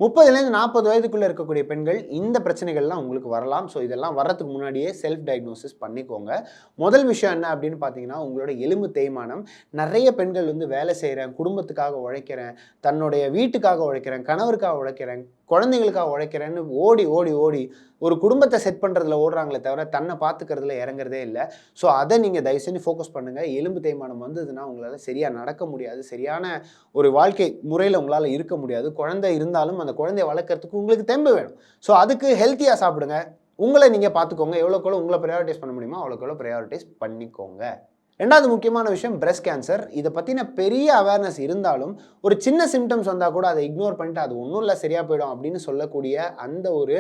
30லேருந்து 40 வயதுக்குள்ள இருக்கக்கூடிய பெண்கள் இந்த பிரச்சனைகள்லாம் உங்களுக்கு வரலாம். ஸோ இதெல்லாம் வர்றதுக்கு முன்னாடியே செல்ஃப் டயக்னோசிஸ் பண்ணிக்கோங்க. முதல் விஷயம் என்ன அப்படின்னு பார்த்தீங்கன்னா, உங்களோட எலும்பு தேய்மானம். நெறைய பெண்கள் வந்து வேலை செய்றேன், குடும்பத்துக்காக உழைக்கிறேன், தன்னுடைய வீட்டுக்காக உழைக்கிறேன், கணவருக்காக உழைக்கிறேன், குழந்தைகளுக்காக உழைக்கிறேன்னு ஓடி, ஓடி, ஓடி ஒரு குடும்பத்த செட் பண்றதுல ஓடுறாங்களே தவிர, தன்ன பார்த்துக்கிறதுல இறங்குறதே இல்ல. ஸோ அத நீங்க தயவு செஞ்சு ஃபோக்கஸ் பண்ணுங்க. எலும்பு தேய்மானம் வந்ததுன்னா, உங்களால சரியா நடக்க முடியாது. சரியான ஒரு வாழ்க்கை முறையில உங்களால இருக்க முடியாது. குழந்தை இருந்தாலும் அந்த குழந்தைய வளர்க்கறதுக்கு உங்களுக்கு தெம்பு வேணும். ஸோ அதுக்கு ஹெல்த்தியா சாப்பிடுங்க. உங்கள நீங்க பார்த்துக்கோங்க. எவ்வளோக்கு எவ்வளோ உங்கள பிரையாரிடைஸ் பண்ண முடியுமோ, அவ்வளோக்கு எவ்வளோ பிரையாரிடைஸ் பண்ணிக்கோங்க. 2வது முக்கியமான விஷயம் பிரஸ்ட் கேன்சர். இத பத்தின பெரிய அவேர்னஸ் இருந்தாலும், ஒரு சின்ன சிம்ப்டம்ஸ் வந்தா கூட அத இக்னோர் பண்ணிட்டு, அது ஒண்ணும் இல்ல சரியா போயிடும் அப்படின்னு சொல்லக்கூடிய அந்த ஒரு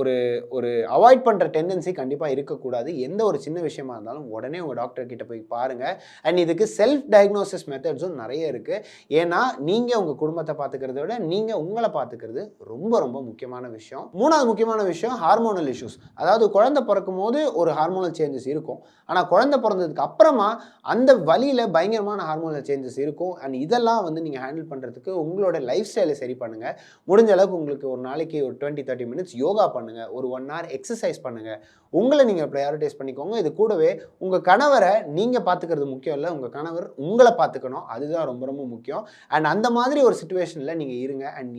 ஒரு ஒரு அவாய்ட் பண்ற டெண்டன்சி கண்டிப்பா இருக்கக்கூடாது. எந்த ஒரு சின்ன விஷயமா இருந்தாலும் உடனே உங்க டாக்டர் கிட்ட போய் பாருங்க. அண்ட் இதுக்கு செல்ஃப் டயக்னோசிஸ் மெத்தட்ஸும் நெறைய இருக்கு. ஏன்னா, நீங்க உங்க குடும்பத்த பார்த்துக்கிறத விட, நீங்க உங்கள பார்த்துக்கிறது ரொம்ப ரொம்ப முக்கியமான விஷயம். 3வது முக்கியமான விஷயம் ஹார்மோனல் இஷ்யூஸ். அதாவது குழந்தை பொறக்கும்போது ஒரு ஹார்மோனல் சேஞ்சஸ் இருக்கும். ஆனா குழந்தை பொறந்ததுக்கு அப்புறமா அந்த வலியில பயங்கரமான ஹார்மோனல் சேஞ்சஸ் இருக்கும். அண்ட் இதெல்லாம் வந்து நீங்க ஹேண்டில் பண்றதுக்கு உங்களோட லைஃப் ஸ்டைல சரி பண்ணுங்க. முடிஞ்ச அளவுக்கு உங்களுக்கு ஒரு நாளைக்கு ஒரு 20, 30 மினிட்ஸ் யோகா பண்ணுங்க. ஒரு 1 ஹவர் எக்ஸர்சைஸ் பண்ணுங்க. உங்கள நீங்க பிரையாரிடைஸ் பண்ணிக்கோங்க. இது கூடவே உங்க கணவர நீங்க பார்த்துக்கிறது முக்கியம் இல்ல. உங்க கணவர் உங்கள பார்த்துக்கணும். அதுதான் ரொம்ப ரொம்ப முக்கியம். அண்ட் அந்த மாதிரி ஒரு சிச்சுவேஷன்ல நீங்க இருங்க. அண்ட்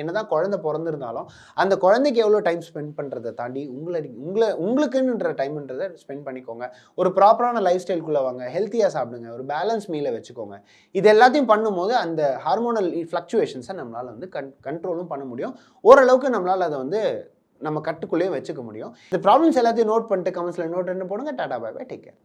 என்னதான் குழந்தை பொறந்திருந்தாலும், அந்த குழந்தைக்கு எவ்வளோ டைம் ஸ்பெண்ட் பண்றத தாண்டி உங்களுக்குன்ற டைம்ன்றத ஸ்பெண்ட் பண்ணிக்கோங்க. ஒரு ப்ராப்பரான லைஃப் ஸ்டைல்குள்ள வாங்க. ஹெல்த்தியா சாப்பிடுங்க. ஒரு பேலன்ஸ் மீல வச்சுக்கோங்க. இது எல்லாத்தையும் பண்ணும்போது அந்த ஹார்மோனல் ஃப்ளக்சுவேஷன்ஸ நம்மளால வந்து கண்ட்ரோலும் பண்ண முடியும். ஓரளவுக்கு நம்மளால அத வந்து நம்ம கட்டுக்குள்ளேயே வச்சுக்க முடியும். இந்த ப்ராப்ளம்ஸ் எல்லாத்தையும் நோட் பண்ணிட்டு கமெண்ட்ஸ்ல நோட்ன்னு போடுங்க. Tata bye bye. Take care.